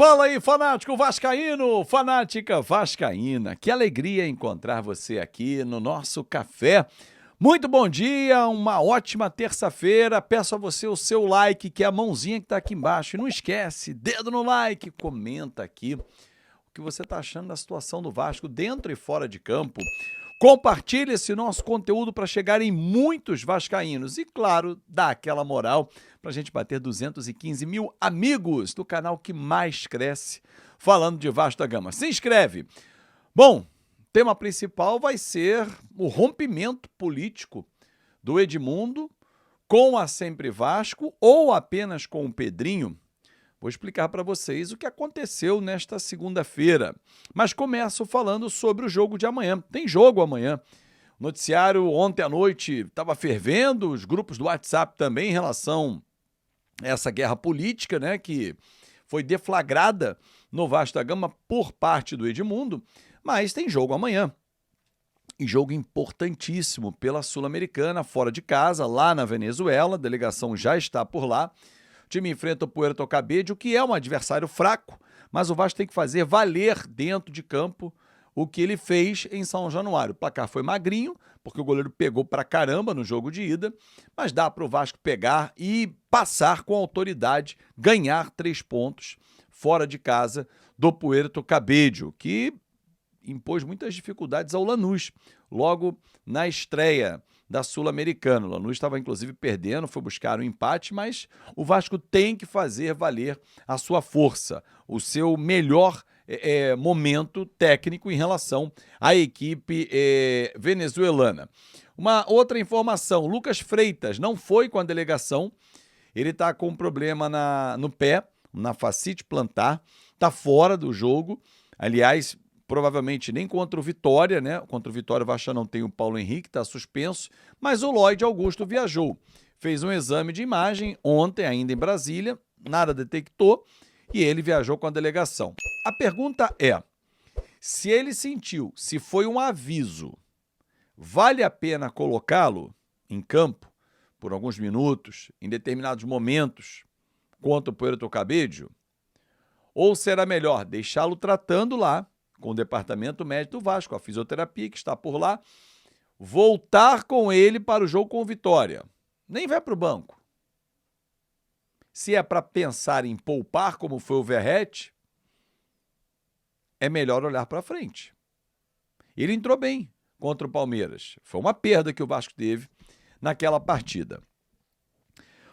Fala aí, fanático vascaíno, fanática vascaína. Que alegria encontrar você aqui no nosso café. Muito bom dia, uma ótima terça-feira. Peço a você o seu like, que é a mãozinha que está aqui embaixo. E não esquece, dedo no like, comenta aqui o que você está achando da situação do Vasco dentro e fora de campo. Compartilhe esse nosso conteúdo para chegar em muitos vascaínos e, claro, dá aquela moral para a gente bater 215 mil amigos do canal que mais cresce falando de Vasco da Gama. Se inscreve! Bom, tema principal vai ser o rompimento político do Edmundo com a Sempre Vasco ou apenas com o Pedrinho. Vou explicar para vocês o que aconteceu nesta segunda-feira. Mas começo falando sobre o jogo de amanhã. Tem jogo amanhã. O noticiário ontem à noite estava fervendo, os grupos do WhatsApp também em relação a essa guerra política, né, que foi deflagrada no Vasco da Gama por parte do Edmundo. Mas tem jogo amanhã. E jogo importantíssimo pela Sul-Americana, fora de casa, lá na Venezuela. A delegação já está por lá. O time enfrenta o Puerto Cabello, que é um adversário fraco, mas o Vasco tem que fazer valer dentro de campo o que ele fez em São Januário. O placar foi magrinho, porque o goleiro pegou pra caramba no jogo de ida, mas dá para o Vasco pegar e passar com autoridade, ganhar 3 pontos fora de casa do Puerto Cabello, que impôs muitas dificuldades ao Lanús, logo na estreia da Sul-Americana. O Lanús estava, inclusive, perdendo, foi buscar um empate, mas o Vasco tem que fazer valer a sua força, o seu melhor momento técnico em relação à equipe venezuelana. Uma outra informação, Lucas Freitas não foi com a delegação, ele está com um problema no pé, na fascite plantar, está fora do jogo, aliás, provavelmente nem contra o Vitória, né? Contra o Vitória o Vasco não tem o Paulo Henrique, está suspenso, mas o Lloyd Augusto viajou. Fez um exame de imagem ontem, ainda em Brasília, nada detectou, e ele viajou com a delegação. A pergunta é, se ele sentiu, se foi um aviso, vale a pena colocá-lo em campo por alguns minutos, em determinados momentos, contra o Puerto Cabello? Ou será melhor deixá-lo tratando lá, com o departamento médico do Vasco, a fisioterapia que está por lá, voltar com ele para o jogo com o Vitória? Nem vai para o banco. Se é para pensar em poupar, como foi o Verratti, é melhor olhar para frente. Ele entrou bem contra o Palmeiras. Foi uma perda que o Vasco teve naquela partida.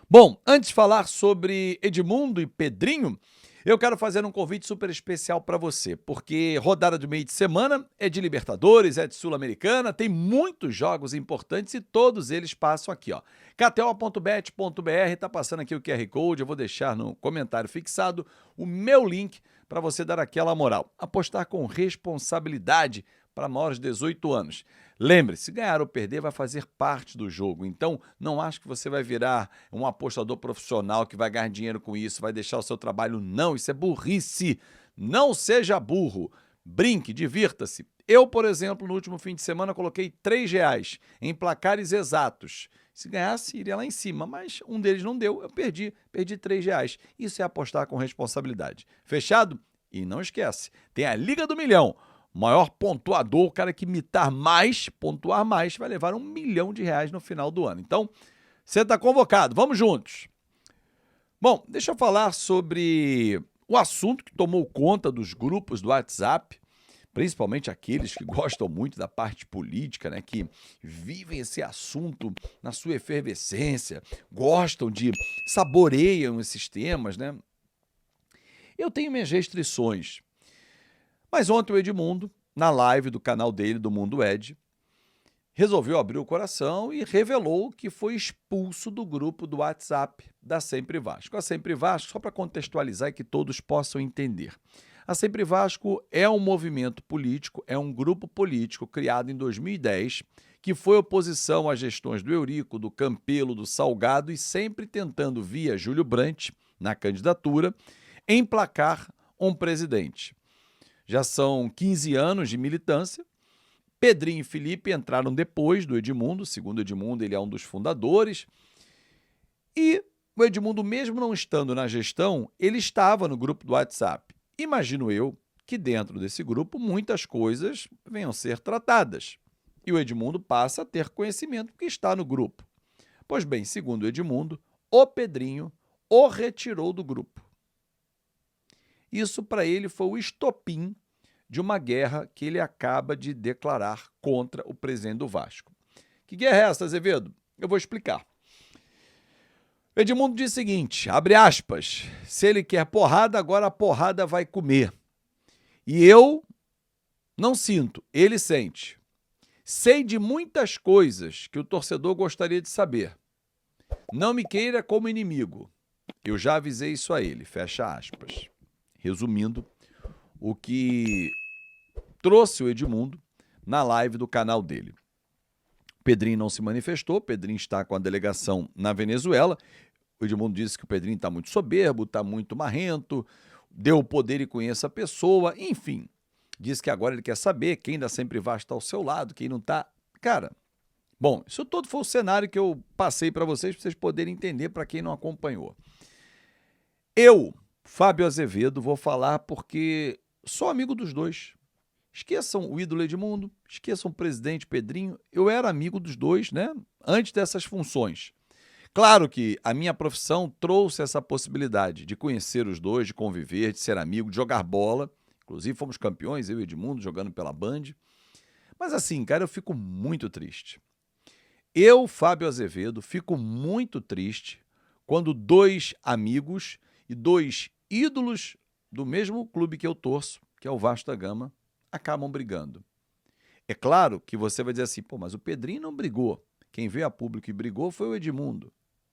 Bom, antes de falar sobre Edmundo e Pedrinho, eu quero fazer um convite super especial para você, porque rodada de meio de semana é de Libertadores, é de Sul-Americana, tem muitos jogos importantes e todos eles passam aqui, ó. KTO.bet.br, tá passando aqui o QR Code, eu vou deixar no comentário fixado o meu link para você dar aquela moral. Apostar com responsabilidade para maiores de 18 anos. Lembre-se, ganhar ou perder vai fazer parte do jogo, então não acho que você vai virar um apostador profissional que vai ganhar dinheiro com isso, vai deixar o seu trabalho, não, isso é burrice, não seja burro, brinque, divirta-se. Eu, por exemplo, no último fim de semana coloquei R$3 em placares exatos, se ganhasse iria lá em cima, mas um deles não deu, eu perdi R$3, isso é apostar com responsabilidade, fechado? E não esquece, tem a Liga do Milhão, maior pontuador, o cara que imitar mais, pontuar mais, vai levar R$1 milhão no final do ano. Então, você está convocado, vamos juntos. Bom, deixa eu falar sobre o assunto que tomou conta dos grupos do WhatsApp, principalmente aqueles que gostam muito da parte política, né, que vivem esse assunto na sua efervescência, gostam saboreiam esses temas, né? Eu tenho minhas restrições. Mas ontem o Edmundo, na live do canal dele, do Mundo Ed, resolveu abrir o coração e revelou que foi expulso do grupo do WhatsApp da Sempre Vasco. A Sempre Vasco, só para contextualizar e que todos possam entender, a Sempre Vasco é um movimento político, é um grupo político criado em 2010, que foi oposição às gestões do Eurico, do Campelo, do Salgado e sempre tentando, via Júlio Brandt, na candidatura, emplacar um presidente. Já são 15 anos de militância. Pedrinho e Felipe entraram depois do Edmundo. Segundo Edmundo, ele é um dos fundadores. E o Edmundo, mesmo não estando na gestão, ele estava no grupo do WhatsApp. imagino eu que dentro desse grupo muitas coisas venham a ser tratadas. E o Edmundo passa a ter conhecimento que está no grupo. Pois bem, segundo o Edmundo, o Pedrinho o retirou do grupo. Isso para ele foi o estopim de uma guerra que ele acaba de declarar contra o presidente do Vasco. Que guerra é essa, Azevedo? Eu vou explicar. Edmundo diz o seguinte, abre aspas, se ele quer porrada, agora a porrada vai comer. E eu não sinto, ele sente. Sei de muitas coisas que o torcedor gostaria de saber. Não me queira como inimigo. Eu já avisei isso a ele, fecha aspas. Resumindo, o que trouxe o Edmundo na live do canal dele. Pedrinho não se manifestou, Pedrinho está com a delegação na Venezuela. O Edmundo disse que o Pedrinho está muito soberbo, está muito marrento, deu o poder e conhece a pessoa, enfim. Diz que agora ele quer saber quem ainda sempre vai estar ao seu lado, quem não está. Cara, bom, isso todo foi o cenário que eu passei para vocês poderem entender, para quem não acompanhou. Eu, Fábio Azevedo, vou falar porque sou amigo dos dois. Esqueçam o ídolo Edmundo, esqueçam o presidente Pedrinho. Eu era amigo dos dois, né? Antes dessas funções. Claro que a minha profissão trouxe essa possibilidade de conhecer os dois, de conviver, de ser amigo, de jogar bola. Inclusive fomos campeões, eu e Edmundo, jogando pela Band. Mas assim, cara, eu fico muito triste. Eu, Fábio Azevedo, fico muito triste quando dois amigos e dois ídolos do mesmo clube que eu torço, que é o Vasco da Gama, acabam brigando. É claro que você vai dizer assim, pô, mas o Pedrinho não brigou. Quem veio a público e brigou foi o Edmundo.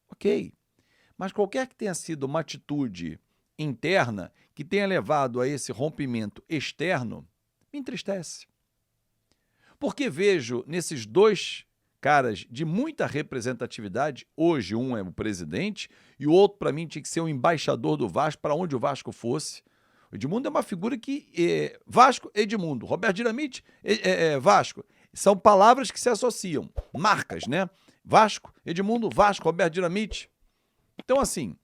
Ok, mas qualquer que tenha sido uma atitude interna que tenha levado a esse rompimento externo, me entristece. Porque vejo nesses dois caras de muita representatividade, hoje um é o presidente e o outro para mim tinha que ser um embaixador do Vasco para onde o Vasco fosse. O Edmundo é uma figura que, Vasco, Edmundo, Roberto Dinamite, Vasco, são palavras que se associam, marcas, né? Vasco, Edmundo, Vasco, Roberto Dinamite. Então assim,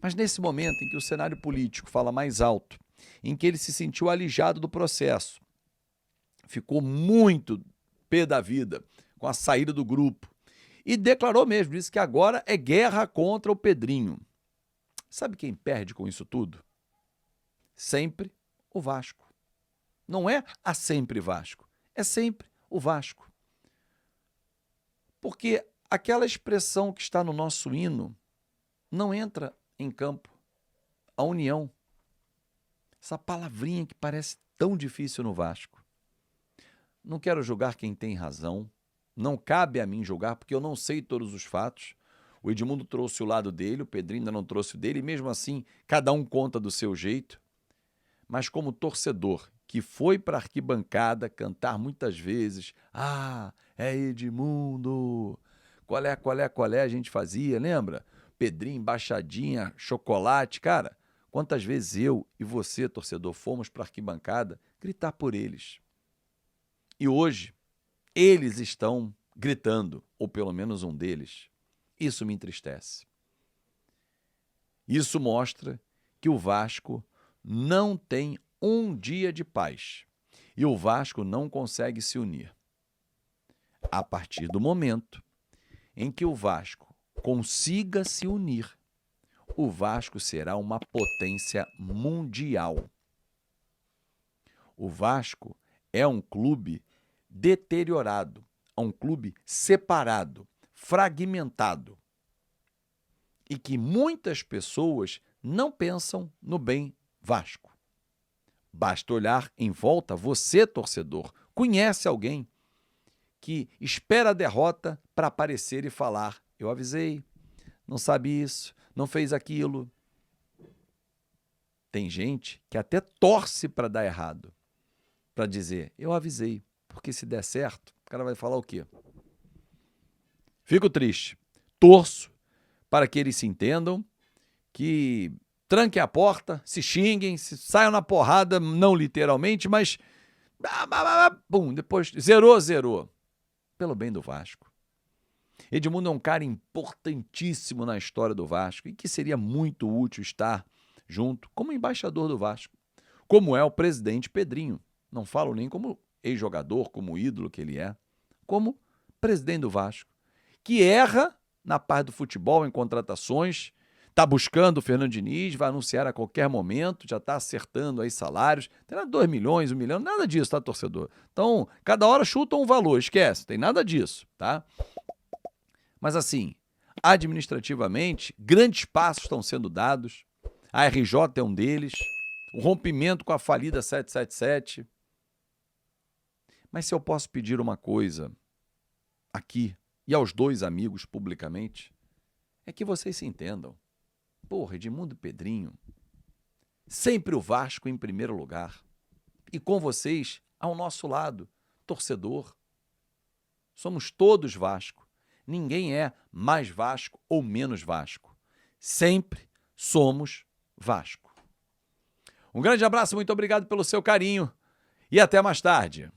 mas nesse momento em que o cenário político fala mais alto, em que ele se sentiu alijado do processo, ficou muito pé da vida com a saída do grupo e declarou mesmo, disse que agora é guerra contra o Pedrinho. Sabe quem perde com isso tudo? Sempre o Vasco. Não é a sempre Vasco, é sempre o Vasco. Porque aquela expressão que está no nosso hino não entra em campo. A união. Essa palavrinha que parece tão difícil no Vasco. Não quero julgar quem tem razão. Não cabe a mim julgar, porque eu não sei todos os fatos. O Edmundo trouxe o lado dele, o Pedrinho ainda não trouxe o dele, e mesmo assim, cada um conta do seu jeito. Mas como torcedor, que foi para a arquibancada cantar muitas vezes, é Edmundo, qual é, a gente fazia, lembra? Pedrinho, embaixadinha, chocolate, cara, quantas vezes eu e você, torcedor, fomos para a arquibancada gritar por eles. E hoje, eles estão gritando, ou pelo menos um deles. Isso me entristece. Isso mostra que o Vasco não tem um dia de paz. E o Vasco não consegue se unir. A partir do momento em que o Vasco consiga se unir, o Vasco será uma potência mundial. O Vasco é um clube deteriorado, é um clube separado, fragmentado, e que muitas pessoas não pensam no bem Vasco. Basta olhar em volta, você, torcedor, conhece alguém que espera a derrota para aparecer e falar, eu avisei, não sabe isso, não fez aquilo. Tem gente que até torce para dar errado, para dizer, eu avisei, porque se der certo, o cara vai falar o quê? Fico triste, torço para que eles se entendam, que tranquem a porta, se xinguem, se saiam na porrada, não literalmente, mas bum, depois zerou. Pelo bem do Vasco. Edmundo é um cara importantíssimo na história do Vasco e que seria muito útil estar junto, como embaixador do Vasco, como é o presidente Pedrinho. Não falo nem como ex-jogador, como ídolo que ele é, como presidente do Vasco, que erra na parte do futebol, em contratações, está buscando o Fernando Diniz, vai anunciar a qualquer momento, já está acertando aí salários, tem nada 2 milhões, 1 milhão, nada disso, tá, torcedor? Então, cada hora chuta um valor, esquece, tem nada disso, tá? Mas assim, administrativamente, grandes passos estão sendo dados, a RJ é um deles, o rompimento com a falida 777. Mas se eu posso pedir uma coisa aqui e aos dois amigos publicamente, é que vocês se entendam. Porra, Edmundo e Pedrinho, sempre o Vasco em primeiro lugar. E com vocês, ao nosso lado, torcedor. Somos todos Vasco. Ninguém é mais Vasco ou menos Vasco. Sempre somos Vasco. Um grande abraço, muito obrigado pelo seu carinho e até mais tarde.